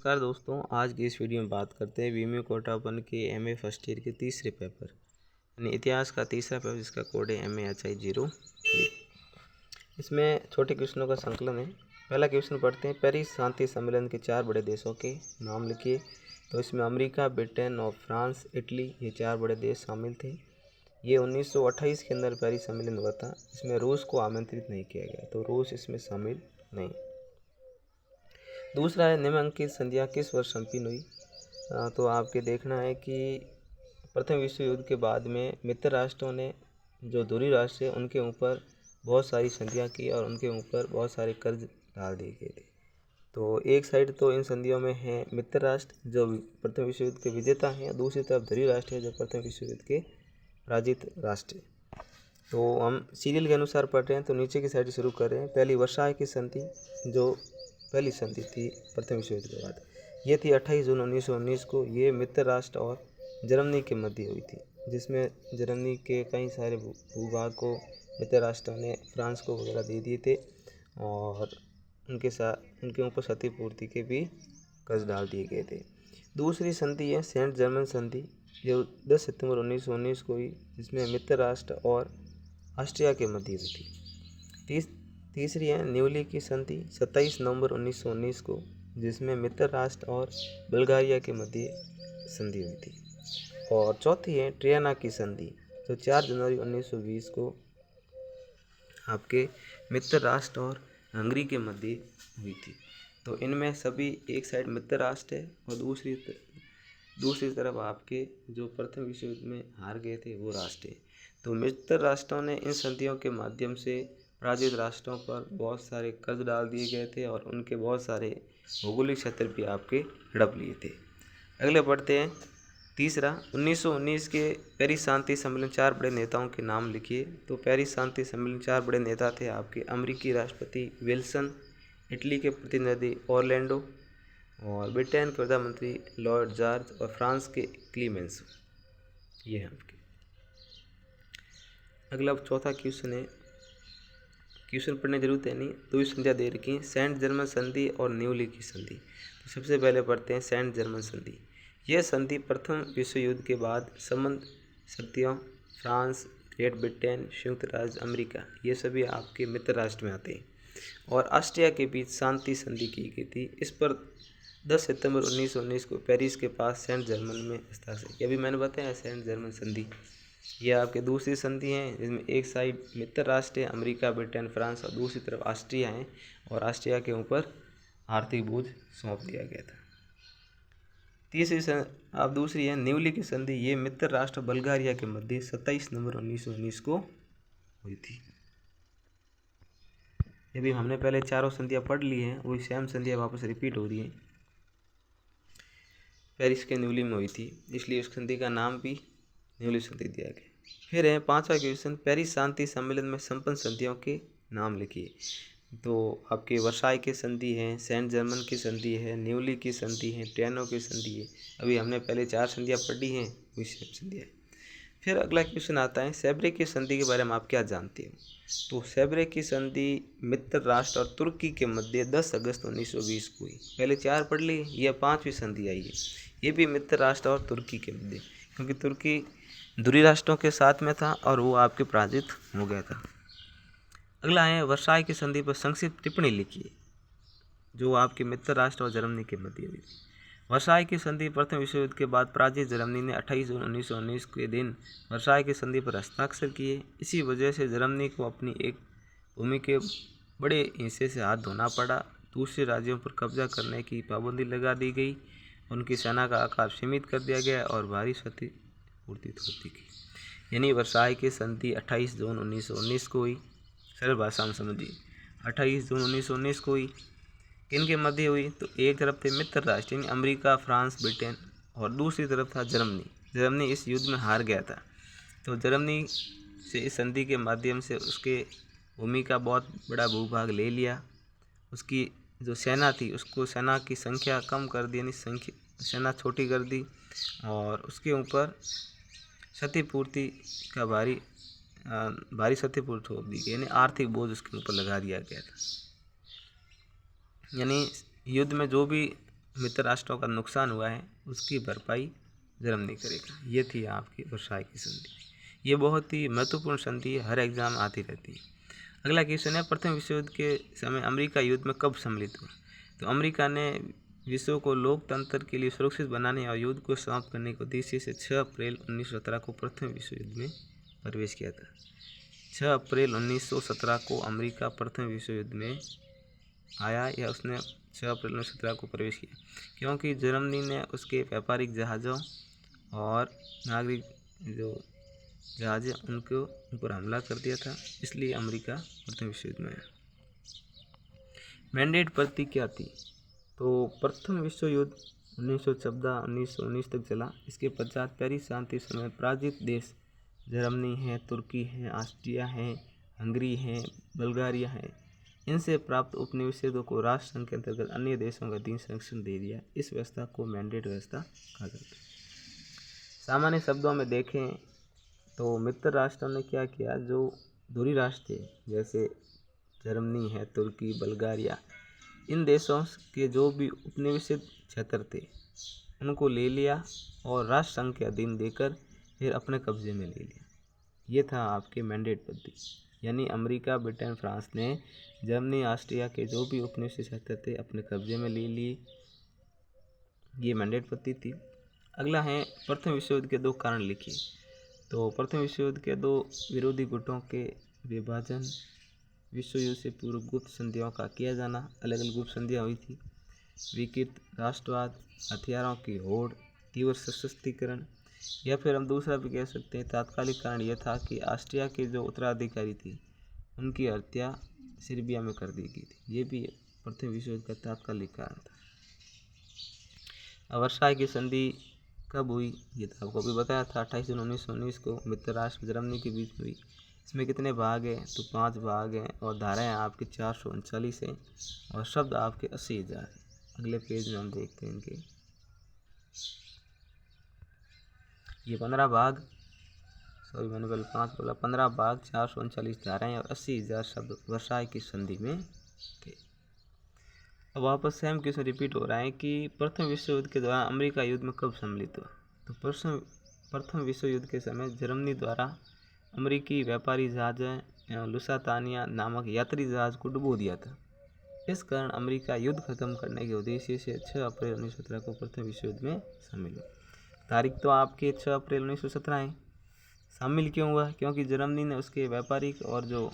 नमस्कार दोस्तों, आज की इस वीडियो में बात करते हैं वीमे कोटा ओपन के एमए फर्स्ट ईयर के तीसरे पेपर यानी इतिहास का तीसरा पेपर जिसका कोड है MAHI-03। इसमें छोटे क्वेश्चनों का संकलन है। पहला क्वेश्चन पढ़ते हैं, पेरिस शांति सम्मेलन के 4 बड़े देशों के नाम लिखिए। तो इसमें अमेरिका, ब्रिटेन और फ्रांस, इटली ये 4 बड़े देश शामिल थे। ये 1928 के अंदर पेरिस सम्मेलन हुआ था। इसमें रूस को आमंत्रित नहीं किया गया, तो रूस इसमें शामिल नहीं। दूसरा है, निम्नलिखित संधियाँ किस वर्ष संपन्न हुई। तो आपके देखना है कि प्रथम विश्व युद्ध के बाद में मित्र राष्ट्रों ने जो धुरी राष्ट्र है उनके ऊपर बहुत सारी संधियाँ की और उनके ऊपर बहुत सारे कर्ज डाल दिए गए थे। तो एक साइड तो इन संधियों में है मित्र राष्ट्र जो प्रथम विश्व युद्ध के विजेता हैं, दूसरी तरफ धुरी राष्ट्र है जो प्रथम विश्व युद्ध के पराजित राष्ट्र है। तो हम सीरियल के अनुसार पढ़ रहे हैं, तो नीचे की साइड से शुरू कर रहे हैं। पहली वर्साय की संधि जो पहली संधि थी प्रथम विश्व युद्ध के बाद, ये थी 28 जून 1919 को। ये मित्र राष्ट्र और जर्मनी के मध्य हुई थी, जिसमें जर्मनी के कई सारे भूभाग को मित्र राष्ट्रों ने फ्रांस को वगैरह दे दिए थे और उनके ऊपर क्षतिपूर्ति के भी कर्ज डाल दिए गए थे। दूसरी संधि है सेंट जर्मन संधि जो 10 सितंबर 1919 को हुई, जिसमें मित्र राष्ट्र और ऑस्ट्रिया के मध्य हुई थी। तीसरी है न्यूली की संधि 27 नवंबर 1919 को, जिसमें मित्र राष्ट्र और बल्गारिया के मध्य संधि हुई थी। और चौथी है ट्रियाना की संधि जो 4 जनवरी 1920 को आपके मित्र राष्ट्र और हंगरी के मध्य हुई थी। तो इनमें सभी एक साइड मित्र राष्ट्र है और दूसरी तरफ आपके जो प्रथम विश्व युद्ध में हार गए थे वो राष्ट्र है। तो मित्र राष्ट्रों ने इन संधियों के माध्यम से पराजित राष्ट्रों पर बहुत सारे कर्ज डाल दिए गए थे और उनके बहुत सारे भौगोलिक क्षेत्र भी आपके हड़प लिए थे। अगले बढ़ते हैं, तीसरा 1919 के पेरिस शांति सम्मेलन 4 बड़े नेताओं के नाम लिखिए। तो पेरिस शांति सम्मेलन 4 बड़े नेता थे आपके अमेरिकी राष्ट्रपति विल्सन, इटली के प्रतिनिधि ऑरलैंडो और ब्रिटेन के प्रधानमंत्री लॉर्ड जॉर्ज और फ्रांस के क्लीमेंस। ये है आपके। अगला चौथा क्वेश्चन है, क्वेश्चन पढ़ने जरूरत है नहीं, दो संधियाँ दे रखी हैं, सेंट जर्मन संधि और न्यूली की संधि। तो सबसे पहले पढ़ते हैं सेंट जर्मन संधि। यह संधि प्रथम विश्व युद्ध के बाद संबंध शक्तियों फ्रांस, ग्रेट ब्रिटेन, संयुक्त राज्य अमेरिका ये सभी आपके मित्र राष्ट्र में आते हैं और ऑस्ट्रिया के बीच शांति संधि की गई थी। इस पर 10 सितंबर 1919 को पेरिस के पास सेंट जर्मन में हस्ताक्षर किया। अभी मैंने बताया सेंट जर्मन संधि ये आपके दूसरी संधि है, जिसमें एक साइड मित्र राष्ट्र है अमेरिका, ब्रिटेन, फ्रांस और दूसरी तरफ ऑस्ट्रिया है और ऑस्ट्रिया के ऊपर आर्थिक बोझ सौंप दिया गया था। दूसरी है न्यूली की संधि। ये मित्र राष्ट्र बल्गारिया के मध्य 27 नवंबर 1919 को हुई थी। ये भी हमने पहले चारों संधियाँ पढ़ ली हैं, वही सेम संधियाँ वापस रिपीट हो रही हैं। पेरिस के न्यूली में हुई थी, इसलिए उस संधि का नाम भी न्यूली संधि दिया गया। फिर है पांचवा क्वेश्चन, पेरिस शांति सम्मेलन में संपन्न संधियों के नाम लिखिए। तो आपके वर्साई की संधि है, सेंट जर्मन की संधि है, न्यूली की संधि है, ट्रियानो की संधि है। अभी हमने पहले 4 संधियाँ पढ़ी हैं, वही सेम संधि है। फिर अगला क्वेश्चन आता है, सेब्रे की संधि के बारे में आप क्या जानते हो। तो सेब्रे की संधि मित्र राष्ट्र और तुर्की के मध्य 10 अगस्त 1920 को हुई। पहले 4 पढ़ ली, यह 5वीं संधि आई है। ये भी मित्र राष्ट्र और तुर्की के मध्य, क्योंकि तुर्की धुरी राष्ट्रों के साथ में था और वो आपके पराजित हो गया था। अगला है वर्साई की संधि पर संक्षिप्त टिप्पणी लिखिए, जो आपके मित्र राष्ट्र और जर्मनी के मध्य हुई थी। वर्साई की संधि प्रथम विश्व युद्ध के बाद पराजित जर्मनी ने 28 जून 1919 के दिन वर्साई की संधि पर हस्ताक्षर किए। इसी वजह से जर्मनी को अपनी एक भूमि के बड़े हिस्से से हाथ धोना पड़ा। दूसरे राज्यों पर कब्जा करने की पाबंदी लगा दी गई, उनकी सेना का आकार सीमित कर दिया गया और भारी क्षतिपूर्ति होती गई। यानी वर्साई की संधि 28 जून 1919 को हुई। सरल भाषा में समझिए, 28 जून 1919 को हुई। किन के मध्य हुई, तो एक तरफ थे मित्र राष्ट्र यानी अमेरिका, फ्रांस, ब्रिटेन और दूसरी तरफ था जर्मनी इस युद्ध में हार गया था। तो जर्मनी से इस संधि के माध्यम से उसके भूमि का बहुत बड़ा भूभाग ले लिया। उसकी जो सेना थी उसको सेना की संख्या कम कर दी, यानी सेना छोटी कर दी और उसके ऊपर क्षतिपूर्ति का भारी क्षतिपूर्ति हो दी गई, यानी आर्थिक बोझ उसके ऊपर लगा दिया गया था। यानी युद्ध में जो भी मित्र राष्ट्रों का नुकसान हुआ है उसकी भरपाई जर्मनी करेगा। ये थी आपकी वर्साई की संधि। ये बहुत ही महत्वपूर्ण संधि है, हर एग्जाम आती रहती है। अगला क्वेश्चन है, प्रथम विश्व युद्ध के समय अमेरिका युद्ध में कब सम्मिलित हुआ? तो अमेरिका ने विश्व को लोकतंत्र के लिए सुरक्षित बनाने और युद्ध को समाप्त करने के उद्देश्य से 6 अप्रैल 1917 को प्रथम विश्व युद्ध में प्रवेश किया था। 6 अप्रैल 1917 को अमेरिका प्रथम विश्व युद्ध में आया या उसने 6 अप्रैल 1917 को प्रवेश किया, क्योंकि जर्मनी ने उसके व्यापारिक जहाज़ों और नागरिक जो जहाज उनको उन पर हमला कर दिया था, इसलिए अमेरिका प्रथम विश्व युद्ध में आया। मैंडेट पद्धति क्या थी? तो प्रथम विश्व युद्ध 1914-1919 तक चला। इसके पश्चात पेरिस शांति समय पराजित देश जर्मनी है, तुर्की है, ऑस्ट्रिया है, हंगरी है, बुल्गारिया है, इनसे प्राप्त उपनिवेशों को राष्ट्र संघ के अंतर्गत अन्य देशों का अधीन संरक्षण दे दिया। इस व्यवस्था को मैंडेट व्यवस्था कहा जाता है। सामान्य शब्दों में देखें तो मित्र राष्ट्रों ने क्या किया, जो दूरी राष्ट्र थे जैसे जर्मनी है, तुर्की, बुल्गारिया, इन देशों के जो भी उपनिवेशित क्षेत्र थे उनको ले लिया और राष्ट्र संघ के अधीन देकर फिर अपने कब्जे में ले लिया। ये था आपके मैंडेट पद्धति, यानी अमेरिका, ब्रिटेन, फ्रांस ने जर्मनी, ऑस्ट्रिया के जो भी उपनिवेशित क्षेत्र थे अपने कब्जे में ले लिए। ये मैंडेट पद्धति थी। अगला है, प्रथम विश्व युद्ध के 2 कारण लिखिए। तो प्रथम विश्व युद्ध के 2 विरोधी गुटों के विभाजन, विश्व युद्ध से पूर्व गुप्त संधियों का किया जाना, अलग अलग गुप्त संधियाँ हुई थी, विकृत राष्ट्रवाद, हथियारों की होड़, तीव्र सशस्त्रीकरण, या फिर हम दूसरा भी कह सकते हैं तात्कालिक कारण यह था कि ऑस्ट्रिया के जो उत्तराधिकारी थे उनकी हत्या सर्बिया में कर दी गई थी। ये भी प्रथम विश्व युद्ध का तात्कालिक कारण था। वर्साई की संधि कब हुई? ये तो आपको अभी बताया था, 28 जून 1919 को मित्र राष्ट्र जर्मनी के बीच हुई। इसमें कितने भाग हैं? तो 5 भाग हैं और धाराएं आपकी 439 हैं और शब्द आपके 80,000 हैं। अगले पेज में हम देखते हैं इनके। ये 15 भाग, सॉरी मैंने पहले 5 बोला, 15 भाग, 439 धाराएं और 80,000 शब्द वर्साई की संधि में थे। अब वापस सेम क्वेश्चन रिपीट हो रहा है कि प्रथम विश्व युद्ध के दौरान अमेरिका युद्ध में कब सम्मिलित हुआ? तो प्रथम विश्व युद्ध के समय जर्मनी द्वारा अमेरिकी व्यापारी जहाज लुसातानिया नामक यात्री जहाज को डुबो दिया था। इस कारण अमेरिका युद्ध खत्म करने के उद्देश्य से 6 अप्रैल 1917 को प्रथम विश्व युद्ध में शामिल हुआ। तारीख तो आपके 6 अप्रैल 1917 है। शामिल क्यों हुआ? क्योंकि जर्मनी ने उसके व्यापारिक और जो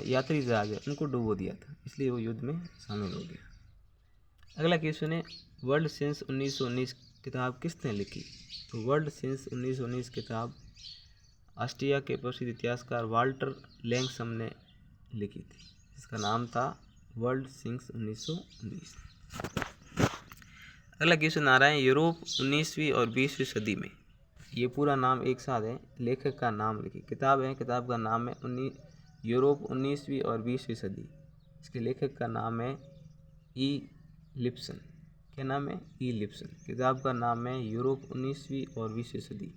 यात्री जहाज है उनको डुबो दिया था, इसलिए वो युद्ध में शामिल हो गया। अगला क्वेश्चन है, वर्ल्ड सिंस 1919 किताब किसने लिखी? तो वर्ल्ड सिंस 1919 किताब ऑस्ट्रिया के प्रसिद्ध इतिहासकार वाल्टर लैंगसम ने लिखी थी, जिसका नाम था वर्ल्ड सिंस 1919। अगला क्वेश्चन आ रहा है, यूरोप 19वीं और 20वीं सदी में, ये पूरा नाम एक साथ है, लेखक का नाम लिखिए। किताब है, किताब का नाम है यूरोप 19वीं और 20वीं सदी। इसके लेखक का नाम है ई लिप्सन। क्या नाम है? ई लिप्सन। किताब का नाम है यूरोप 19वीं और 20वीं सदी।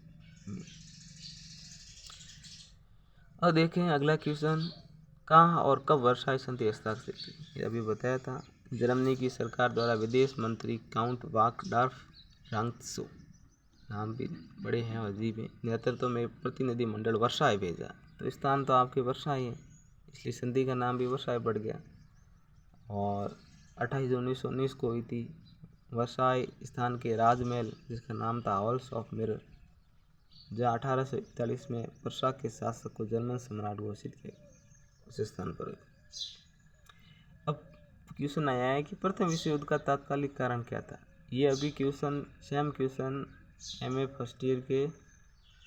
और देखें अगला क्वेश्चन, कहाँ और कब वर्साई संधि हस्ताक्षरित की? ये अभी बताया था। जर्मनी की सरकार द्वारा विदेश मंत्री काउंट वाकडार्फ फ्रांक्सो, नाम भी बड़े हैं और अजीब हैं, नेतृत्व में प्रतिनिधि मंडल वर्साई भेजा। तो स्थान तो आपके वर्साई है, इसलिए संधि का नाम भी वर्साई पड़ गया। और 28 जून 1919 को हुई थी। वर्साई स्थान के राजमहल, जिसका नाम था हॉल्स ऑफ मिरर, जहाँ 1841 में वर्षा के शासक को जर्मन सम्राट घोषित किया, उस स्थान पर। अब क्वेश्चन आया है कि प्रथम विश्व युद्ध का तात्कालिक कारण क्या था? ये अभी question same question MA first year के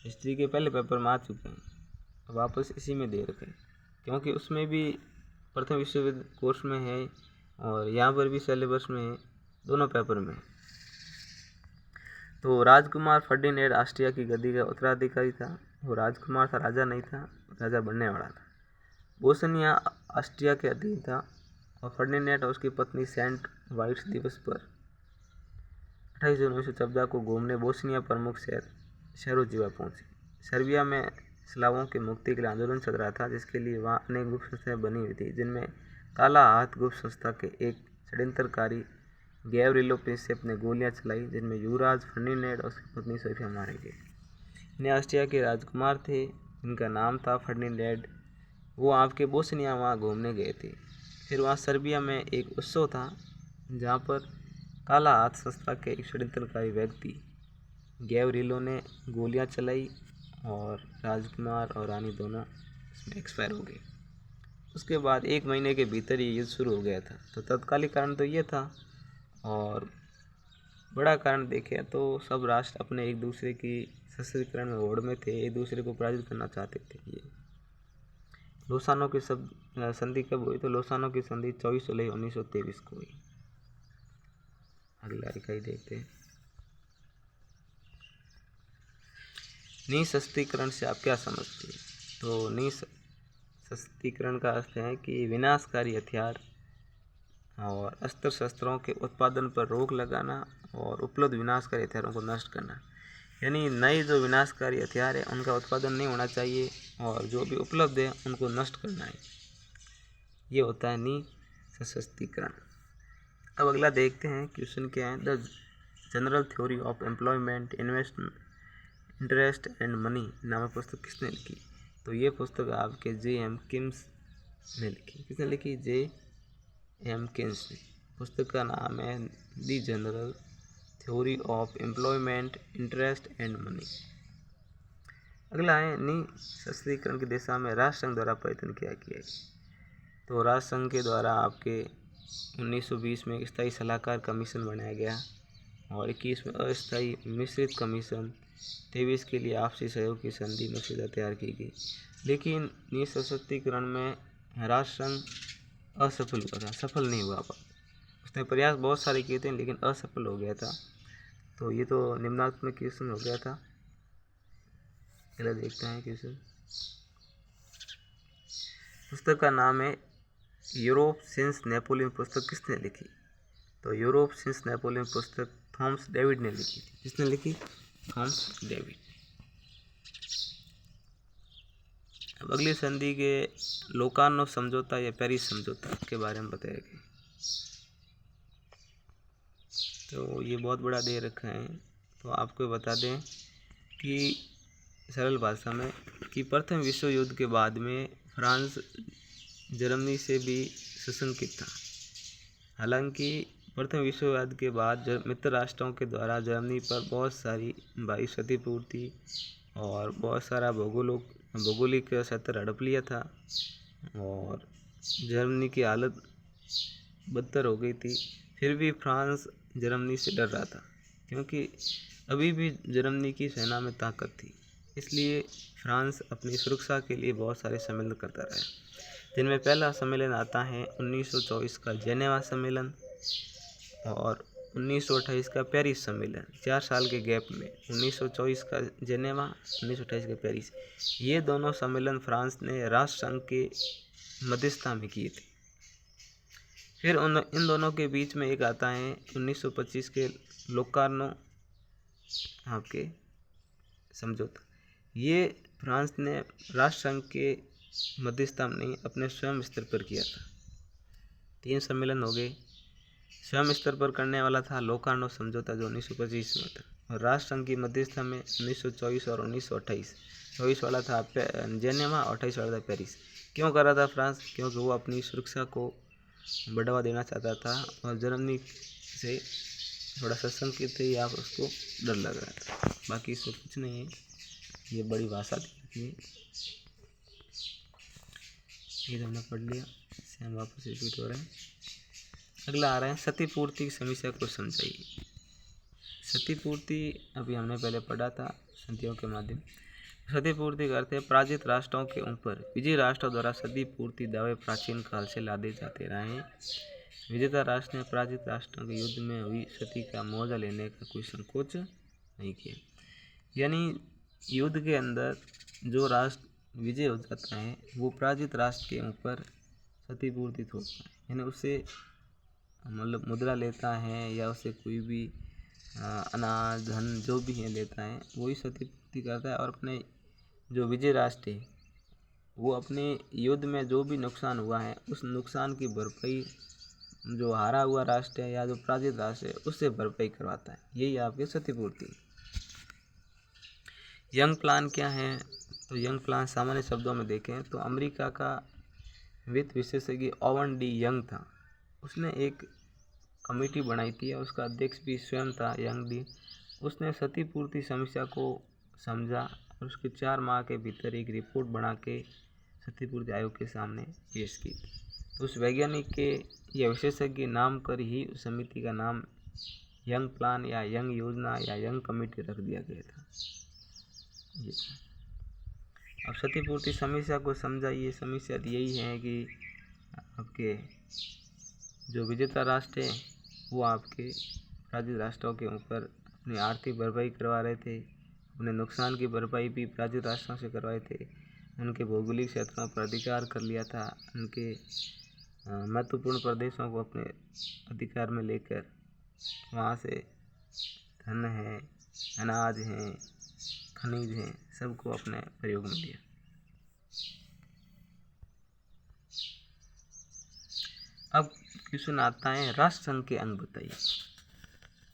हिस्ट्री के पहले पेपर में आ चुके हैं, अब वापस इसी में दे रखे हैं, क्योंकि उसमें भी प्रथम विश्व युद्ध कोर्स में है और यहाँ पर भी सिलेबस में है, दोनों पेपर में। तो राजकुमार फर्डिनेंड ऑस्ट्रिया की गद्दी का उत्तराधिकारी था। वो राजकुमार था, राजा नहीं था, राजा बनने वाला था। बोस्निया ऑस्ट्रिया के अधीन था और फर्डिनेंड और उसकी पत्नी सेंट वाइट्स दिवस पर 28 जून 1914 को घूमने बोस्निया प्रमुख शहर सराजेवो पहुंचे। सर्बिया में स्लावों की मुक्ति के लिए आंदोलन चल रहा था, जिसके लिए वहाँ अनेक गुप्त संस्थाएं बनी हुई थी, जिनमें काला हाथ गुप्त संस्था के एक षड्यंत्रकारी गैवरिलो पेस से अपने गोलियां चलाई, जिनमें युवराज फर्डिनेंड और उसकी पत्नी सोफिया मारे गए। इन्हें ऑस्ट्रिया के राजकुमार थे, इनका नाम था फर्डिनेंड। वो आपके बोस्निया वहाँ घूमने गए थे। फिर वहाँ सर्बिया में एक उत्सव था जहाँ पर काला हाथ संस्था के एक षड्यंत्रकारी व्यक्ति गैवरिलो ने गोलियां चलाई और राजकुमार और रानी दोनों इसमें एक्सपायर हो गए। उसके बाद 1 महीने के भीतर ये युद्ध शुरू हो गया था। तो तत्कालिक कारण तो ये था, और बड़ा कारण देखें तो सब राष्ट्र अपने एक दूसरे की सशस्त्रीकरण में होड़ में थे, एक दूसरे को पराजित करना चाहते थे। ये लोसानो की संधि कब हुई? तो लोसानो की संधि 24 जुलाई 1923 को हुई। अगला इकाई देखते हैं। निःशस्त्रीकरण से आप क्या समझते हैं? तो निःशस्त्रीकरण का अर्थ है कि विनाशकारी हथियार और अस्त्र शस्त्रों के उत्पादन पर रोक लगाना और उपलब्ध विनाशकारी हथियारों को नष्ट करना। यानी नए जो विनाशकारी हथियार है उनका उत्पादन नहीं होना चाहिए और जो भी उपलब्ध है उनको नष्ट करना है। ये होता है निःशस्त्रीकरण। अब अगला देखते हैं क्वेश्चन क्या है। The general theory of employment, investment, interest and money नामक पुस्तक किसने लिखी? तो ये पुस्तक आपके J.M. किन्स ने लिखी। किसने लिखी? J.M. किन्स ने। पुस्तक का नाम है the general theory of employment, interest and money. अगला है निःशस्त्रीकरण की दिशा में राष्ट्र संघ द्वारा प्रयत्न किया गया है। तो राष्ट्र संघ के द्वारा आपके 1920 में स्थायी सलाहकार कमीशन बनाया गया और 21 में अस्थायी मिश्रित कमीशन, 23 के लिए आपसी सहयोग की संधि मसौदा तैयार की गई। लेकिन निःशस्त्रीकरण में राष्ट्र संघ असफल हुआ था, सफल नहीं हुआ। उसने प्रयास बहुत सारे किए थे लेकिन असफल हो गया था। तो ये तो निम्नात्मक क्वेश्चन हो गया था। चलिए देखते हैं क्वेश्चन। पुस्तक का नाम है यूरोप सिंस नेपोलियन। पुस्तक किसने लिखी? तो यूरोप सिंस नेपोलियन पुस्तक थॉमस डेविड ने लिखी थी। किसने लिखी? Thomas David. अब अगली संधि के लोकार्नो समझौता या पेरिस समझौता के बारे में बताया गया। तो ये बहुत बड़ा दे रखा है, तो आपको बता दें कि सरल भाषा में कि प्रथम विश्व युद्ध के बाद में फ्रांस जर्मनी से भी सुसंगठित था। हालांकि प्रथम विश्व युद्ध के बाद मित्र राष्ट्रों के द्वारा जर्मनी पर बहुत सारी भारी क्षतिपूर्ति और बहुत सारा भौगोलिक सत्र हड़प लिया था और जर्मनी की हालत बदतर हो गई थी। फिर भी फ्रांस जर्मनी से डर रहा था क्योंकि अभी भी जर्मनी की सेना में ताकत थी। इसलिए फ्रांस अपनी सुरक्षा के लिए बहुत सारे सम्मेलन करता रहा, जिनमें पहला सम्मेलन आता है 1924 का जेनेवा सम्मेलन और 1928 का पेरिस सम्मेलन। 4 साल के गैप में 1924 का जेनेवा, 1928 का पेरिस, ये दोनों सम्मेलन फ्रांस ने राष्ट्र संघ के मध्यस्थता में किए थे। फिर इन दोनों के बीच में एक आता है 1925 के लोकार्नो आपके समझौता। ये फ्रांस ने राष्ट्र संघ के मध्यस्थता में नहीं, अपने स्वयं स्तर पर किया था। 3 सम्मेलन हो गए। स्वयं स्तर पर करने वाला था लोकार्नो समझौता जो 1925 में था, और राष्ट्र संघ की मध्यस्थता में 1924 और 1928। 24 वाला था जेनेवा और 28 वाला था पेरिस। क्यों कर रहा था फ्रांस? क्योंकि वो अपनी सुरक्षा को बढ़ावा देना चाहता था और जर्मनी से थोड़ा सशंकित थे या उसको डर लग रहा था। बाकी इसमें कुछ नहीं है, ये बड़ी भाषा थी, ये हमने पढ़ लिया, इसे हम वापस रिपीट हो रहे हैं। अगला आ रहा है क्षतिपूर्ति की समस्या को समझाइए। क्षतिपूर्ति अभी हमने पहले पढ़ा था संधियों के माध्यम। क्षतिपूर्ति करते हैं पराजित राष्ट्रों के ऊपर विजयी राष्ट्रों द्वारा क्षतिपूर्ति दावे प्राचीन काल से लादे जाते रहे हैं। विजेता राष्ट्र ने पराजित राष्ट्रों के युद्ध में हुई क्षति का मुआवजा लेने का कोई संकोच नहीं किया। यानी युद्ध के अंदर जो राष्ट्र विजय हो जाता है वो पराजित राष्ट्र के ऊपर क्षतिपूर्ति थोपता है, यानी उससे मतलब मुद्रा लेता है या उससे कोई भी अनाज धन जो भी है लेता है, वही क्षतिपूर्ति करता है। और अपने जो विजय राष्ट्र है वो अपने युद्ध में जो भी नुकसान हुआ है उस नुकसान की भरपाई जो हारा हुआ राष्ट्र है या जो पराजित राष्ट्र है उससे भरपाई करवाता है। यही आपकी क्षतिपूर्ति। यंग प्लान क्या है? तो यंग प्लान सामान्य शब्दों में देखें तो अमेरिका का वित्त विशेषज्ञ ओवन डी यंग था। उसने एक कमेटी बनाई थी और उसका अध्यक्ष भी स्वयं था, यंग डी। उसने क्षतिपूर्ति समस्या को समझा और उसके 4 माह के भीतर एक रिपोर्ट बना के क्षतिपूर्ति आयोग के सामने पेश की। तो उस वैज्ञानिक के या विशेषज्ञ नाम कर ही उस समिति का नाम यंग प्लान या यंग योजना या यंग कमेटी रख दिया गया था। अब क्षतिपूर्ति समस्या को समझा। ये समस्या यही है कि आपके जो विजेता राष्ट्र है वो आपके पराजित राष्ट्रों के ऊपर अपनी आर्थिक भरपाई करवा रहे थे। अपने नुकसान की भरपाई भी पराजित राष्ट्रों से करवाए थे। उनके भौगोलिक क्षेत्रों पर अधिकार कर लिया था। उनके महत्वपूर्ण प्रदेशों को अपने अधिकार में लेकर वहाँ से धन है, अनाज है, खनिज है, सबको अपने प्रयोग में लिया। अब क्वेश्चन आता है राष्ट्र संघ के अंग बताइए।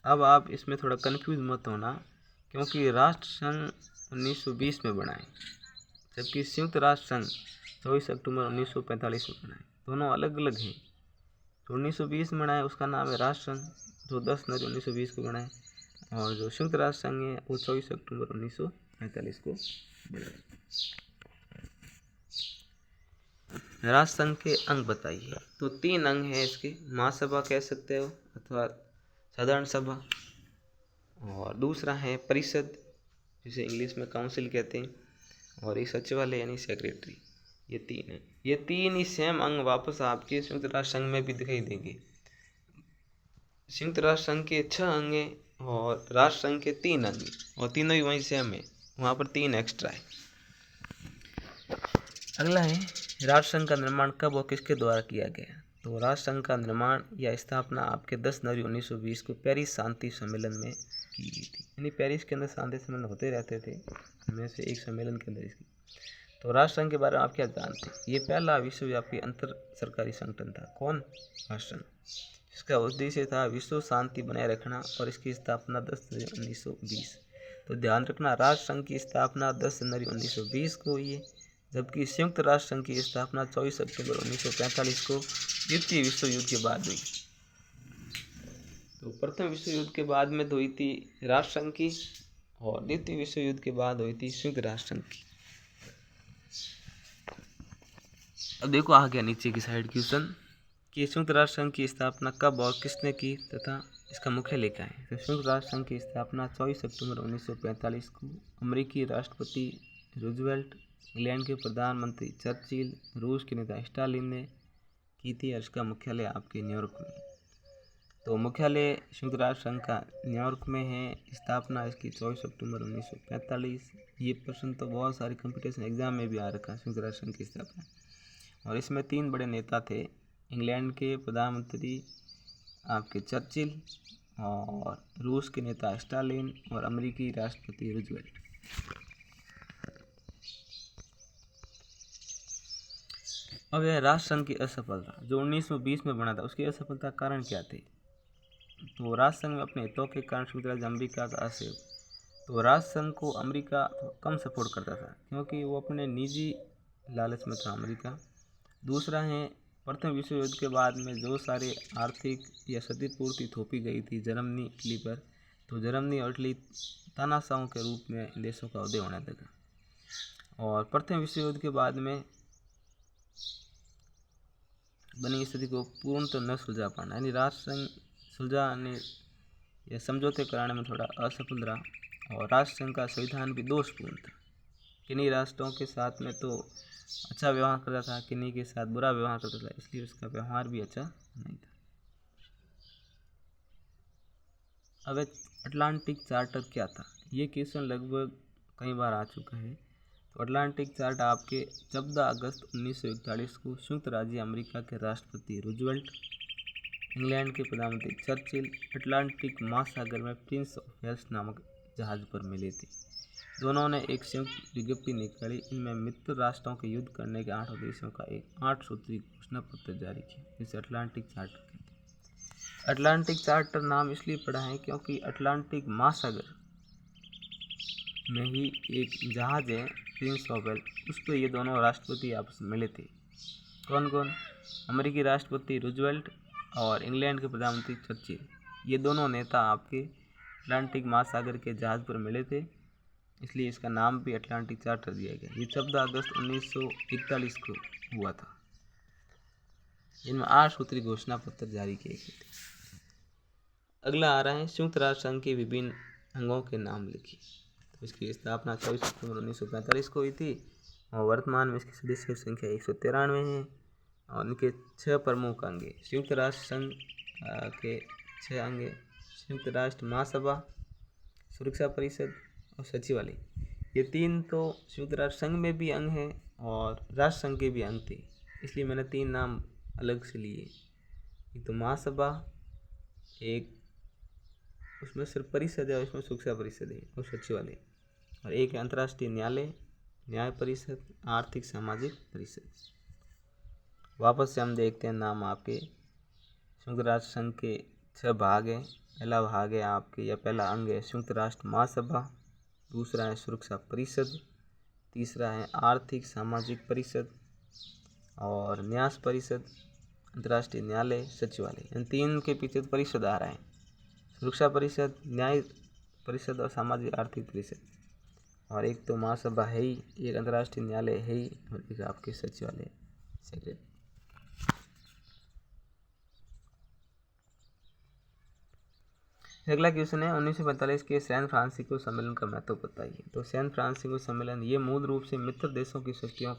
अब आप इसमें थोड़ा कंफ्यूज मत होना, क्योंकि राष्ट्र संघ 1920 में बना है, जबकि संयुक्त राष्ट्र संघ 24 अक्टूबर 1945 में बना है। दोनों अलग अलग हैं। जो 1920 में बना है उसका नाम है राष्ट्र संघ, जो 10 जनवरी 1920 को बना है, और जो संयुक्त राष्ट्र संघ है वो 24 अक्टूबर 1945 को बना है। राष्ट्र संघ के अंग बताइए। तो 3 अंग हैं इसके। महासभा कह सकते हो अथवा साधारण सभा, और दूसरा है परिषद जिसे इंग्लिश में काउंसिल कहते हैं, और एक सचिवालय यानी सेक्रेटरी। ये 3 हैं। ये 3 ही सेम अंग वापस आपके संयुक्त राष्ट्र संघ में भी दिखाई देंगे। संयुक्त राष्ट्र संघ के 6 अंग हैं और राष्ट्र संघ के 3 अंग, और तीनों ही वहीं सेम है, वहाँ पर 3 एक्स्ट्रा है। अगला है राष्ट्र संघ का निर्माण कब और किसके द्वारा किया गया। तो राष्ट्र संघ का निर्माण या स्थापना आपके 10 जनवरी 1920 को पेरिस शांति सम्मेलन में की गई थी। यानी पेरिस के अंदर शांति सम्मेलन होते रहते थे, उनमें से एक सम्मेलन के अंदर इसकी। तो राष्ट्र संघ के बारे में आप क्या जानते हैं? ये पहला विश्वव्यापी अंतर सरकारी संगठन था। कौन? राष्ट्र संघ। इसका उद्देश्य था विश्व शांति बनाए रखना, और इसकी स्थापना 10 जनवरी 1920। तो ध्यान रखना, राष्ट्र संघ की स्थापना 10 जनवरी 1920 को हुई है, जबकि संयुक्त राष्ट्र संघ की स्थापना 24 अक्टूबर 1945 को द्वितीय विश्व युद्ध के बाद हुई। तो प्रथम विश्व युद्ध के बाद में तो हुई थी राष्ट्र संघ की, और द्वितीय विश्व युद्ध के बाद हुई थी संयुक्त राष्ट्र संघ की। अब देखो आ गया नीचे की साइड क्वेश्चन कि संयुक्त राष्ट्र संघ की स्थापना कब और किसने की तथा इसका मुख्यालय क्या है। तो संयुक्त राष्ट्र संघ की स्थापना 24 अक्टूबर 1945 को अमेरिकी राष्ट्रपति रूजवेल्ट, इंग्लैंड के प्रधानमंत्री चर्चिल, रूस के नेता स्टालिन ने की थी, और इसका मुख्यालय आपके न्यूयॉर्क में। तो मुख्यालय संयुक्त राष्ट्र संघ का न्यूयॉर्क में है। स्थापना इसकी 24 अक्टूबर 1945। ये प्रश्न तो बहुत सारे कंपटीशन एग्जाम में भी आ रखा है, संयुक्त राष्ट्र संघ की स्थापना। और इसमें 3 बड़े नेता थे, इंग्लैंड के प्रधानमंत्री आपके चर्चिल, और रूस के नेता स्टालिन, और अमेरिकी राष्ट्रपति रूजवेल्ट। अब यह राष्ट्र संघ की असफलता जो 1920 में बना था, उसकी असफलता कारण क्या थे। तो राष्ट्र संघ में अपने हितों के कारण संयुक्त राज्य अमेरिका का असहयोग। तो राष्ट्र संघ को अमेरिका कम सपोर्ट करता था, क्योंकि वो अपने निजी लालच में था अमेरिका। दूसरा है प्रथम विश्व युद्ध के बाद में जो सारे आर्थिक या क्षतिपूर्ति थोपी गई थी जर्मनी, इटली पर, तो जर्मनी और इटली तानाशाहों के रूप में इन देशों का उदय होने लगा। और प्रथम विश्व युद्ध के बाद में बनी स्थिति को पूर्णतः न सुलझा पाना, यानी राष्ट्र संघ सुलझाने या समझौते कराने में थोड़ा असफल रहा। और राष्ट्र संघ का संविधान भी दोषपूर्ण था। किन्हीं राष्ट्रों के साथ में तो अच्छा व्यवहार करता था, किन्हीं के साथ बुरा व्यवहार करता था, इसलिए उसका व्यवहार भी अच्छा नहीं था। अब अटलांटिक चार्टर क्या था। ये क्वेश्चन लगभग कई बार आ चुका है। तो अटलांटिक चार्टर आपके 14 अगस्त 1941 को संयुक्त राज्य अमेरिका के राष्ट्रपति रूजवेल्ट, इंग्लैंड के प्रधानमंत्री चर्चिल अटलांटिक महासागर में प्रिंस ऑफ वेल्स नामक जहाज पर मिले थे। दोनों ने एक संयुक्त विज्ञप्ति निकाली। इनमें मित्र राष्ट्रों के युद्ध करने के 8 देशों का एक 8 सूत्री घोषणा पत्र जारी किया, जिसे अटलांटिक चार्टर कहते हैं। अटलांटिक चार्टर नाम इसलिए पड़ा है क्योंकि अटलांटिक महासागर में ही एक जहाज़ है प्रिंस ऑफ वेल्स, उस पर ये दोनों राष्ट्रपति आपस में मिले थे। कौन कौन? अमेरिकी राष्ट्रपति रूजवेल्ट और इंग्लैंड के प्रधानमंत्री चर्चिल। ये दोनों नेता आपके अटलांटिक महासागर के जहाज़ पर मिले थे, इसलिए इसका नाम भी अटलांटिक चार्टर दिया गया। ये 14 अगस्त 1941 को हुआ था, जिनमें 8 सूत्री घोषणा पत्र जारी किए गए थे। अगला आ रहा है संयुक्त राष्ट्र संघ के विभिन्न अंगों के नाम लिखिए। तो इसकी स्थापना 24 सितंबर 1945 को हुई थी और वर्तमान में इसकी सदस्य संख्या 193 है और इनके 6 प्रमुख अंग हैं। संयुक्त राष्ट्र संघ के 6 अंग हैं: संयुक्त राष्ट्र महासभा, सुरक्षा परिषद और सचिवालय। ये 3 तो संयुक्त राष्ट्र संघ में भी अंग हैं और राष्ट्र संघ के भी अंग थे, इसलिए मैंने 3 नाम अलग से लिए। एक तो महासभा, एक उसमें सिर्फ परिषद है, उसमें सुरक्षा परिषद है और सचिवालय, और एक अंतर्राष्ट्रीय न्यायालय, न्याय परिषद, आर्थिक सामाजिक परिषद। वापस से हम देखते हैं नाम आपके। संयुक्त राष्ट्र संघ के 6 भाग हैं। पहला भाग है आपके या पहला अंग है संयुक्त राष्ट्र महासभा, दूसरा है सुरक्षा परिषद, तीसरा है आर्थिक सामाजिक परिषद और न्यास परिषद, अंतर्राष्ट्रीय न्यायालय, सचिवालय। इन 3 के पीछे परिषद आ रहा है: सुरक्षा परिषद, न्याय परिषद और सामाजिक आर्थिक परिषद। और एक तो महासभा है ही, एक अंतर्राष्ट्रीय न्यायालय है ही और एक आपके सचिवालय सेक्रेटरी। अगला क्वेश्चन है 1945 के सैन फ्रांसिस्को सम्मेलन का महत्व बताइए। तो सैन फ्रांसिस्को सम्मेलन ये मूल रूप से मित्र देशों की शक्तियों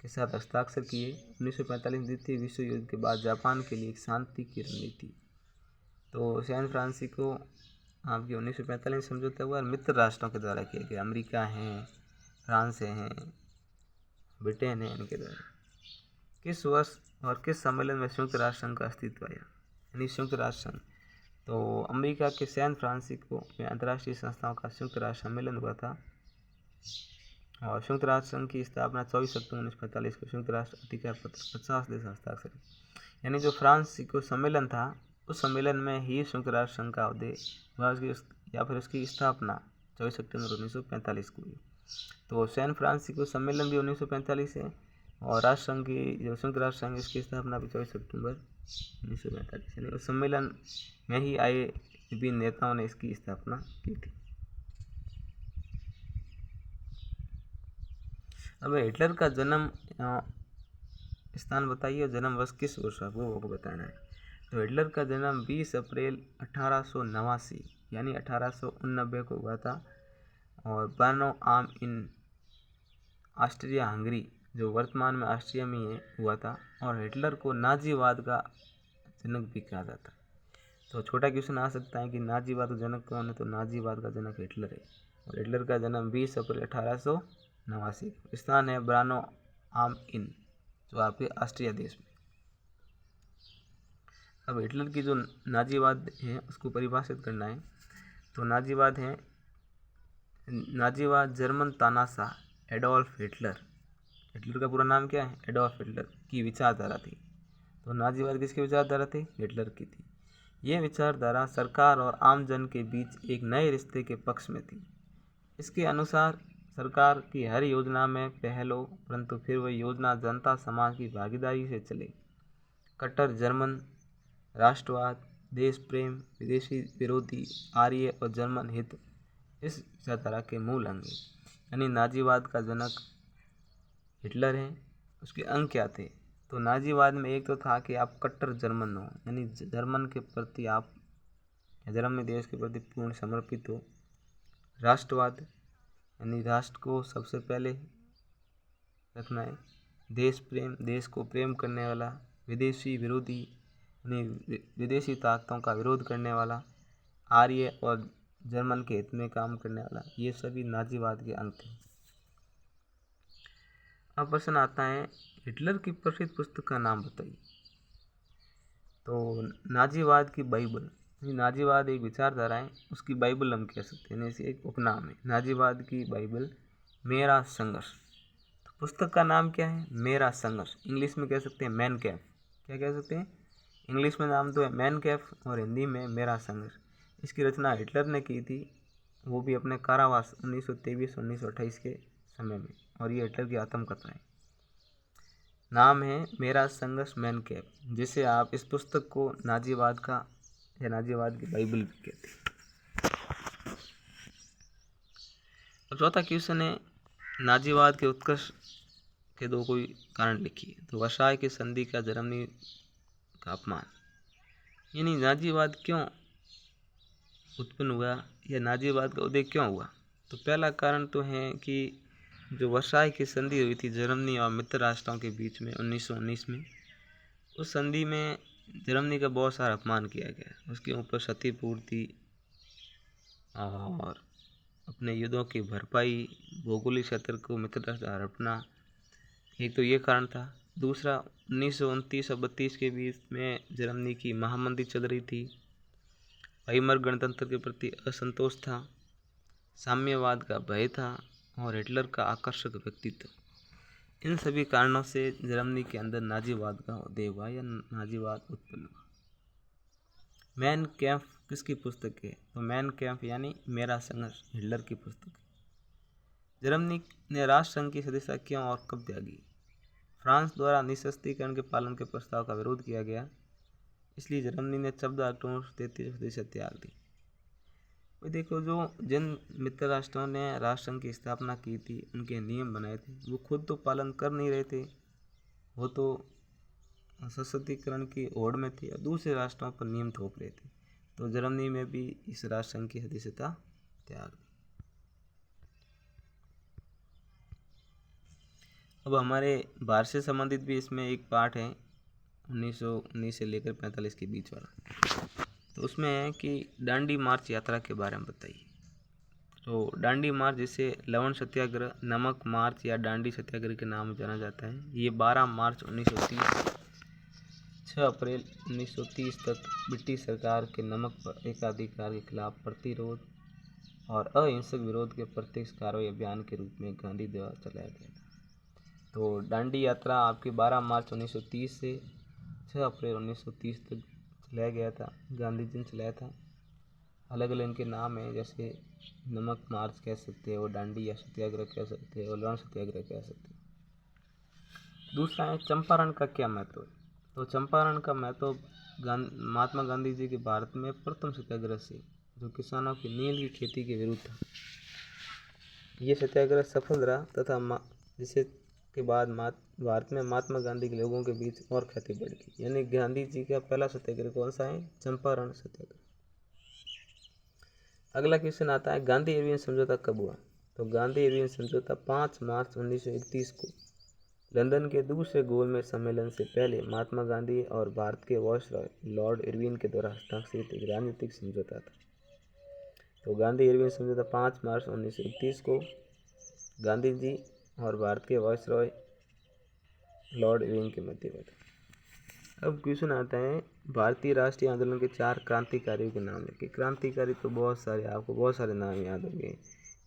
के साथ हस्ताक्षर किए 1945 द्वितीय विश्व युद्ध के बाद जापान के लिए एक शांति की रणनीति। तो सैन फ्रांसिस्को आपके 1945 समझौता हुआ मित्र राष्ट्रों के द्वारा किया गया। अमेरिका है, फ्रांस है, ब्रिटेन है, इनके द्वारा। किस वर्ष और किस सम्मेलन में संयुक्त राष्ट्र संघ का अस्तित्व आया? यानी संयुक्त राष्ट्र संघ, तो अमेरिका के सैन फ्रांसिस्को में अंतर्राष्ट्रीय संस्थाओं का संयुक्त राष्ट्र सम्मेलन हुआ था और संयुक्त राष्ट्र संघ की स्थापना 24 अक्टूबर 1945 को संयुक्त राष्ट्र अधिकार पत्र 50 देश हस्ताक्षर। यानी जो फ्रांसिस्को सम्मेलन था, उस सम्मेलन में ही संयुक्त राष्ट्र संघ का उदय या फिर उसकी स्थापना 24 अक्टूबर 1945 को हुई। तो सैन फ्रांसिस्को सम्मेलन भी 1945 है और राष्ट्र संघ की जो संयुक्त राष्ट्र संघ इसकी स्थापना भी 24 अक्टूबर 1945। यानी उस सम्मेलन में ही आए विभिन्न नेताओं ने इसकी स्थापना की थी। अब हिटलर का जन्म स्थान बताइए और जन्म वर्ष किस वर्ष आपको बताना है। तो हिटलर का जन्म 20 अप्रैल 1889 यानी 1889 को हुआ था और बार्नो आम इन ऑस्ट्रिया हंगरी, जो वर्तमान में ऑस्ट्रिया में ही हुआ था। और हिटलर को नाजीवाद का जनक भी कहा जाता है। तो छोटा क्वेश्चन आ सकता है कि नाजीवाद का जनक कौन है? तो नाजीवाद का जनक हिटलर है और हिटलर का जन्म 20 अप्रैल 1889। स्थान है ब्रानो आम इन, जो आपके ऑस्ट्रिया देश में। अब हिटलर की जो नाजीवाद है उसको परिभाषित करना है। तो नाजीवाद जर्मन तानाशाह एडोल्फ हिटलर का पूरा नाम क्या है? एडोल्फ हिटलर की विचारधारा थी। तो नाजीवाद किसकी विचारधारा थी? हिटलर की थी। ये विचारधारा सरकार और आम जन के बीच एक नए रिश्ते के पक्ष में थी। इसके अनुसार सरकार की हर योजना में पहल हो, परंतु फिर वह योजना जनता समाज की भागीदारी से चले। कट्टर जर्मन राष्ट्रवाद, देश प्रेम, विदेशी विरोधी, आर्य और जर्मन हित इस विचारधारा के मूल अंग हैं। यानी नाजीवाद का जनक हिटलर है। उसके अंग क्या थे? तो नाजीवाद में एक तो था कि आप कट्टर जर्मन हो, यानी जर्मन के प्रति आप जर्मनी देश के प्रति पूर्ण समर्पित हो। राष्ट्रवाद यानी राष्ट्र को सबसे पहले रखना है। देश प्रेम, देश को प्रेम करने वाला। विदेशी विरोधी यानी विदेशी ताकतों का विरोध करने वाला। आर्य और जर्मन के हित में काम करने वाला। ये सभी नाजीवाद के अंग थे। अब प्रश्न आता है हिटलर की प्रसिद्ध पुस्तक का नाम बताइए। तो नाजीवाद की बाइबल, नाजीवाद एक विचारधारा है, उसकी बाइबल हम कह सकते हैं, इसे एक उपनाम है। नाजीवाद की बाइबल मेरा संघर्ष। तो पुस्तक का नाम क्या है? मेरा संघर्ष। इंग्लिश में कह सकते हैं मैन कैम्प। क्या कह सकते हैं? इंग्लिश में नाम तो है मैन कैफ और हिंदी में मेरा संघर्ष। इसकी रचना हिटलर ने की थी, वो भी अपने कारावास 1923-1928 के समय में, और ये हिटलर की आत्मकथा है। नाम है मेरा संघर्ष मैन कैफ, जिसे आप इस पुस्तक को नाजीवाद का या नाजीवाद की बाइबल भी कहते हैं। और चौथा क्वेश्चन है, नाजीवाद के उत्कर्ष के दो कोई कारण लिखिए। तो वर्साय की संधि का जर्मनी का अपमान, यानी नाजीवाद क्यों उत्पन्न हुआ या नाजीवाद का उदय क्यों हुआ। तो पहला कारण तो है कि जो वर्साय की संधि हुई थी जर्मनी और मित्र राष्ट्रों के बीच में 1919 में, उस संधि में जर्मनी का बहुत सारा अपमान किया गया। उसके ऊपर क्षतिपूर्ति और अपने युद्धों की भरपाई, भौगोलिक क्षेत्र को मित्र राष्ट्र हड़पना, एक तो ये कारण था। दूसरा, 1929 और 32 के बीच में जर्मनी की महामंदी चल रही थी, वाइमर गणतंत्र के प्रति असंतोष था, साम्यवाद का भय था और हिटलर का आकर्षक व्यक्तित्व। इन सभी कारणों से जर्मनी के अंदर नाजीवाद का उदय हुआ या नाजीवाद उत्पन्न हुआ। मैन कैम्फ किसकी पुस्तक है? तो मैन कैम्फ यानी मेरा संघर्ष हिटलर की पुस्तक है। जर्मनी ने राष्ट्र संघ की सदस्यता क्यों और कब त्यागी? फ्रांस द्वारा निःशस्त्रीकरण के पालन के प्रस्ताव का विरोध किया गया, इसलिए जर्मनी ने 14 अक्टूबर 1933 सदस्यता त्याग दी। भाई देखो, जो जिन मित्र राष्ट्रों ने राष्ट्र संघ की स्थापना की थी, उनके नियम बनाए थे, वो खुद तो पालन कर नहीं रहे थे, वो तो सशक्तिकरण की होड़ में थे और दूसरे राष्ट्रों पर नियम थोप रहे थे। तो जर्मनी में भी इस राष्ट्र संघ की सदस्यता त्याग दी। अब हमारे भारत से संबंधित भी इसमें एक पार्ट है 1919 से लेकर 45 के बीच वाला। तो उसमें है कि डांडी मार्च यात्रा के बारे में बताइए। तो डांडी मार्च, जिसे लवण सत्याग्रह, नमक मार्च या डांडी सत्याग्रह के नाम से जाना जाता है, ये 12 मार्च 1930 6 अप्रैल 1930 तक ब्रिटिश सरकार के नमक पर एकाधिकार के खिलाफ प्रतिरोध और अहिंसक विरोध के प्रत्यक्ष कार्रवाई अभियान के रूप में गांधी द्वारा चलाया गया था। तो डांडी यात्रा आपकी 12 मार्च 1930 से 6 अप्रैल 1930 तक चलाया गया था, गांधी जी ने चलाया था। अलग अलग इनके नाम हैं, जैसे नमक मार्च कह सकते हो, डांडी या सत्याग्रह कह सकते हो, लवण सत्याग्रह कह सकते हो। दूसरा है चंपारण का क्या महत्व है। तो चंपारण का महत्व महात्मा गांधी जी के भारत में प्रथम सत्याग्रह से, जो किसानों की नील की खेती के विरुद्ध था, ये सत्याग्रह सफल रहा तथा जिसे के बाद भारत में महात्मा गांधी के लोगों के बीच और ख्याति बढ़ गई। यानी गांधी जी का पहला सत्याग्रह कौन सा है? चंपारण सत्याग्रह। अगला क्वेश्चन आता है, गांधी इरविन समझौता कब हुआ? तो गांधी इरविन समझौता 5 मार्च 1931 को लंदन के दूसरे गोलमेज सम्मेलन से पहले महात्मा गांधी और भारत के वायसरॉय लॉर्ड इरविन के द्वारा हस्ताक्षरित एक राजनीतिक समझौता था। तो गांधी इरविन समझौता 5 मार्च 1931 को गांधी जी और भारत के वायसरॉय लॉर्ड इरविन के मध्य हुआ था। अब क्वेश्चन आता है, भारतीय राष्ट्रीय आंदोलन के 4 क्रांतिकारियों के नाम लिखिए। क्रांतिकारी तो बहुत सारे, आपको बहुत सारे नाम याद होंगे,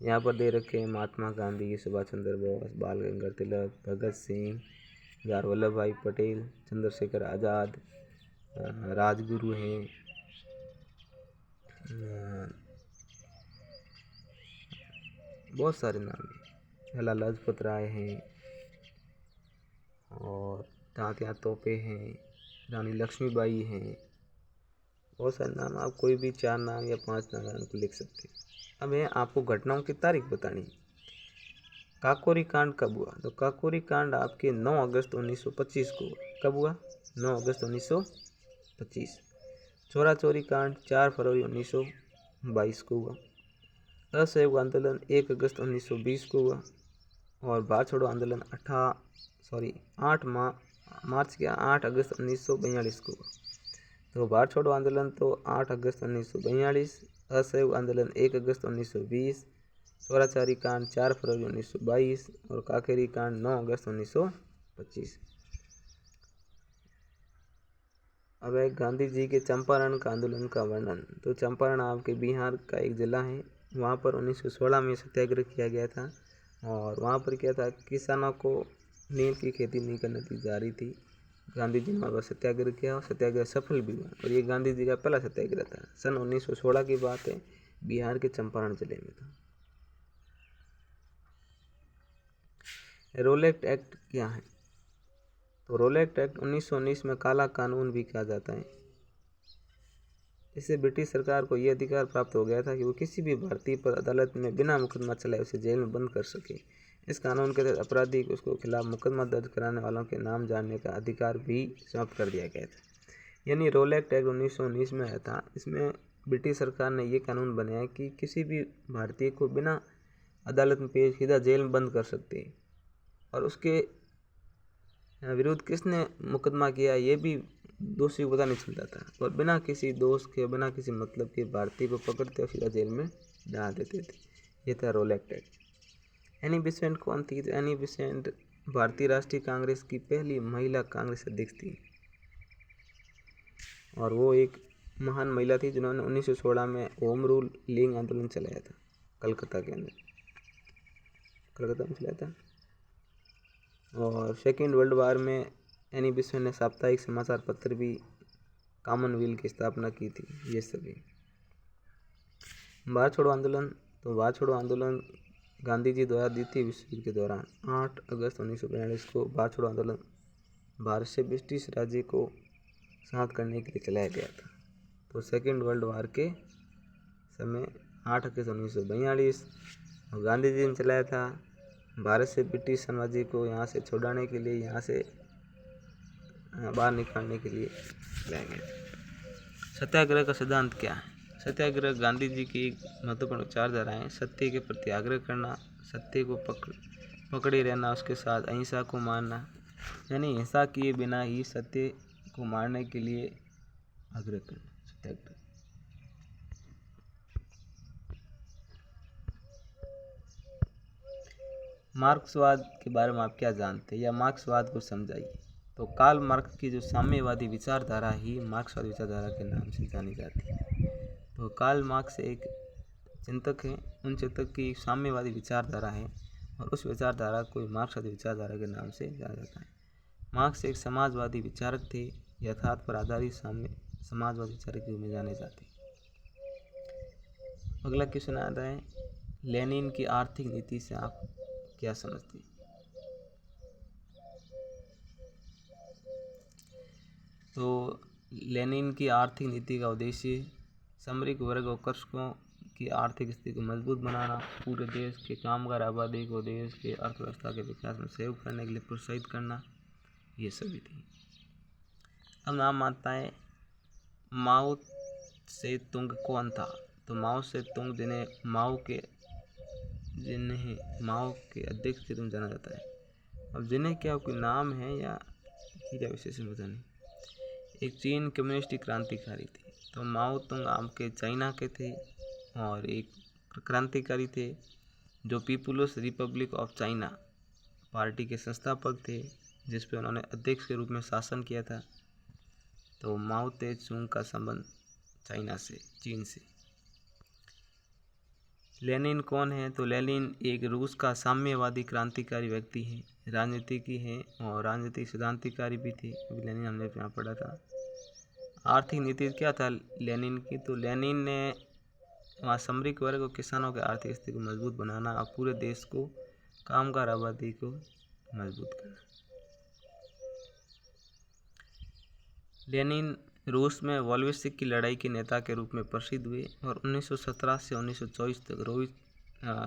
यहाँ पर दे रखे हैं। महात्मा गांधी, सुभाष चंद्र बोस, बाल गंगाधर तिलक, भगत सिंह, सरदार वल्लभ भाई पटेल, चंद्रशेखर आज़ाद, राजगुरु हैं, बहुत सारे नाम हैं, लाला लाजपत राय हैं और तात्या तोपे हैं, रानी लक्ष्मीबाई हैं, बहुत सारे नाम। आप कोई भी 4 नाम या 5 नाम को लिख सकते हैं। अब है आपको घटनाओं की तारीख बतानी। काकोरी कांड कब हुआ? तो काकोरी कांड आपके 9 अगस्त 1925 को हुआ। कब हुआ? 9 अगस्त 1925। चोरा चोरी कांड 4 फरवरी 1922 को हुआ। असहयोग आंदोलन 1 अगस्त 1920 को हुआ और भारत छोड़ो आंदोलन 8 अगस्त 1942 को हुआ। तो भारत छोड़ो आंदोलन तो 8 अगस्त 1942, असहयोग आंदोलन 1 अगस्त 1920, चौराचारी कांड 4 फरवरी 1922 और काकेरी कांड 9 अगस्त 1925। अब है गांधी जी के चंपारण का आंदोलन का वर्णन। तो चंपारण आपके बिहार का एक जिला है, वहाँ पर 1916 में सत्याग्रह किया गया था और वहाँ पर क्या था, किसानों को नील की खेती नहीं करने दी जा रही थी, गांधी जी ने वहाँ पर सत्याग्रह किया और सत्याग्रह सफल भी हुआ और ये गांधी जी का पहला सत्याग्रह था। सन 1916 की बात है, बिहार के चंपारण जिले में था। रोलेट एक्ट क्या है? तो रोलेट एक्ट 1919 में काला कानून भी कहा जाता है। इससे ब्रिटिश सरकार को यह अधिकार प्राप्त हो गया था कि वो किसी भी भारतीय पर अदालत में बिना मुकदमा चलाए उसे जेल में बंद कर सके। इस कानून के तहत अपराधी को उसको खिलाफ मुकदमा दर्ज कराने वालों के नाम जानने का अधिकार भी समाप्त कर दिया गया था। यानी रोलेट एक्ट 1919 में आया था। इसमें ब्रिटिश सरकार ने ये कानून बनाया कि किसी भी भारतीय को बिना अदालत में पेश सीधा जेल में बंद कर सकते हैं और उसके विरुद्ध किसने मुकदमा किया ये भी दोषी को पता नहीं चलता था और बिना किसी दोष के, बिना किसी मतलब के भारतीय को पकड़ते और सीधा जेल में डाल देते थे। ये था रोलेट एक्ट। एनी बेसेंट कौन थी? तो एनी बेसेंट भारतीय राष्ट्रीय कांग्रेस की पहली महिला कांग्रेस अध्यक्ष थी और वो एक महान महिला थी जिन्होंने 1916 में होम रूल लिंग आंदोलन चलाया था। कलकत्ता के अंदर, कलकत्ता में चलाया था। और सेकेंड वर्ल्ड वार में एनी बेसेंट ने साप्ताहिक समाचार पत्र भी कॉमनवेल्थ की स्थापना की थी। ये सभी भारत छोड़ो आंदोलन। तो भारत छोड़ो आंदोलन गांधी जी द्वारा द्वितीय विश्व युद्ध के दौरान 8 अगस्त 1942 को भारत छोड़ो आंदोलन भारत से ब्रिटिश राज्य को शांत करने के लिए चलाया गया था। तो सेकेंड वर्ल्ड वार के समय 8 अगस्त 1942 गांधी जी ने चलाया था। भारत से ब्रिटिश साम्राज्य को यहाँ से छुड़ाने के लिए, यहाँ से बाहर निकालने के लिए चलाया गया था। सत्याग्रह का सिद्धांत क्या है? सत्याग्रह गांधी जी की एक महत्वपूर्ण विचारधारा है। सत्य के प्रति आग्रह करना, सत्य को पकड़े रहना, उसके साथ अहिंसा को मानना, यानी हिंसा किए बिना ही सत्य को मारने के लिए आग्रह करना, सत्याग्रह। मार्क्सवाद के बारे में आप क्या जानते हैं या मार्क्सवाद को समझाइए। तो कार्ल मार्क्स की जो साम्यवादी विचारधारा ही मार्क्सवादी विचारधारा के नाम से जानी जाती है। तो कार्ल मार्क्स एक चिंतक हैं, उन चिंतक की साम्यवादी विचारधारा है और उस विचारधारा को मार्क्सवादी विचारधारा के नाम से जाना जाता है। मार्क्स एक समाजवादी विचारक थे, यथार्थ पर आधारित समाजवादी विचारक के रूप में जाने जाते हैं। अगला क्वेश्चन आता है, लेनिन की आर्थिक नीति से आप क्या समझते हैं? तो लेनिन की आर्थिक नीति का उद्देश्य सामरिक वर्ग और कृषकों की आर्थिक स्थिति को मजबूत बनाना, पूरे देश के कामगार आबादी को देश के अर्थव्यवस्था के विकास में सहयोग करने के लिए प्रोत्साहित करना, ये सभी थी। अब नाम आता है माओ से तुंग कौन था? तो माओ से तुंग जिन्हें माओ के अध्यक्ष के रूप में जाना जाता है। अब जिन्हें क्या कोई नाम है या क्या विशेषण पता नहीं। एक चीन कम्युनिस्ट क्रांतिकारी थे। तो माओ तुंग आपके चाइना के थे और एक क्रांतिकारी थे जो People's Republic of China party के संस्थापक थे, जिस पे उन्होंने अध्यक्ष के रूप में शासन किया था। तो माओ ते चुंग का संबंध चाइना से, चीन से। लेनिन कौन है? तो लेनिन एक रूस का साम्यवादी क्रांतिकारी व्यक्ति है, राजनीतिज्ञ है और राजनीतिक सिद्धांतिकारी भी थे। अभी लेनिन हमने यहाँ पढ़ा था। आर्थिक नीति क्या था लेनिन की? तो लेनिन ने वहाँ सामरिक वर्ग और किसानों की आर्थिक स्थिति को मजबूत बनाना और पूरे देश को कामगार आबादी को मजबूत करना। लेनिन रूस में वोल्शेविक की लड़ाई के नेता के रूप में प्रसिद्ध हुए और 1917 से 1924 तक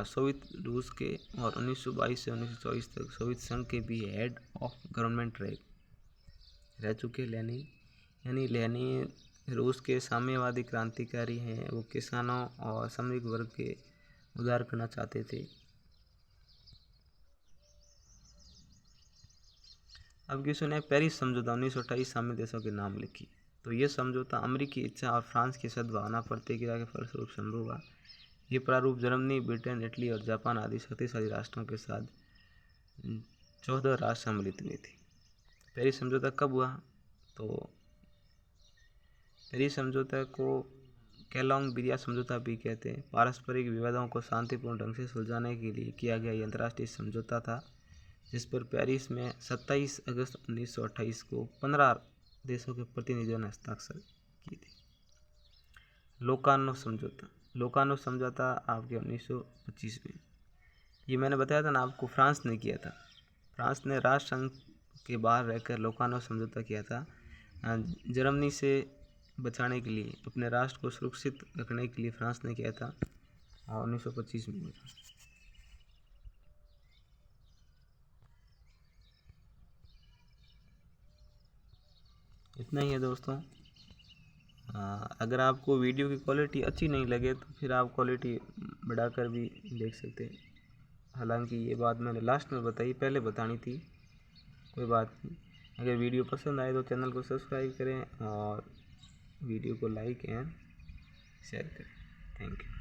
सोवियत रूस के और 1922 से 1924 तक सोवियत संघ के भी हेड ऑफ गवर्नमेंट रह चुके लेनिन। यानी लेनिन रूस के साम्यवादी क्रांतिकारी हैं, वो किसानों और सामरिक वर्ग के उद्धार करना चाहते थे। अब की सुने पेरिस समझौता 1928 शामिल देशों के नाम लिखी। तो ये समझौता अमेरिकी इच्छा और फ्रांस की सद्भावना प्रतिक्रिया के फलस्वरूप संभव हुआ। ये प्रारूप जर्मनी, ब्रिटेन, इटली और जापान आदि शक्तिशाली राष्ट्रों के साथ 14 राष्ट्र सम्मिलित हुए थे। पेरिस समझौता कब हुआ? तो पेरिस समझौता को कैलोंग-बिरिया समझौता भी कहते हैं। पारस्परिक विवादों को शांतिपूर्ण ढंग से सुलझाने के लिए किया गया ये अंतर्राष्ट्रीय समझौता था, जिस पर पेरिस में 27 अगस्त 1928 को 15 देशों के प्रतिनिधियों ने हस्ताक्षर किए थे। लोकार्नो समझौता आपके 1925 में, ये मैंने बताया था ना आपको, फ्रांस ने किया था। फ्रांस ने राष्ट्र संघ के बाहर रहकर लोकार्नो समझौता किया था। जर्मनी से बचाने के लिए, अपने राष्ट्र को सुरक्षित रखने के लिए फ्रांस ने किया था, 1925 में हुआ था। इतना ही है दोस्तों। अगर आपको वीडियो की क्वालिटी अच्छी नहीं लगे तो फिर आप क्वालिटी बढ़ाकर भी देख सकते हैं। हालांकि ये बात मैंने लास्ट में बताई, पहले बतानी थी, कोई बात नहीं। अगर वीडियो पसंद आए तो चैनल को सब्सक्राइब करें और वीडियो को लाइक एंड शेयर करें। Thank you.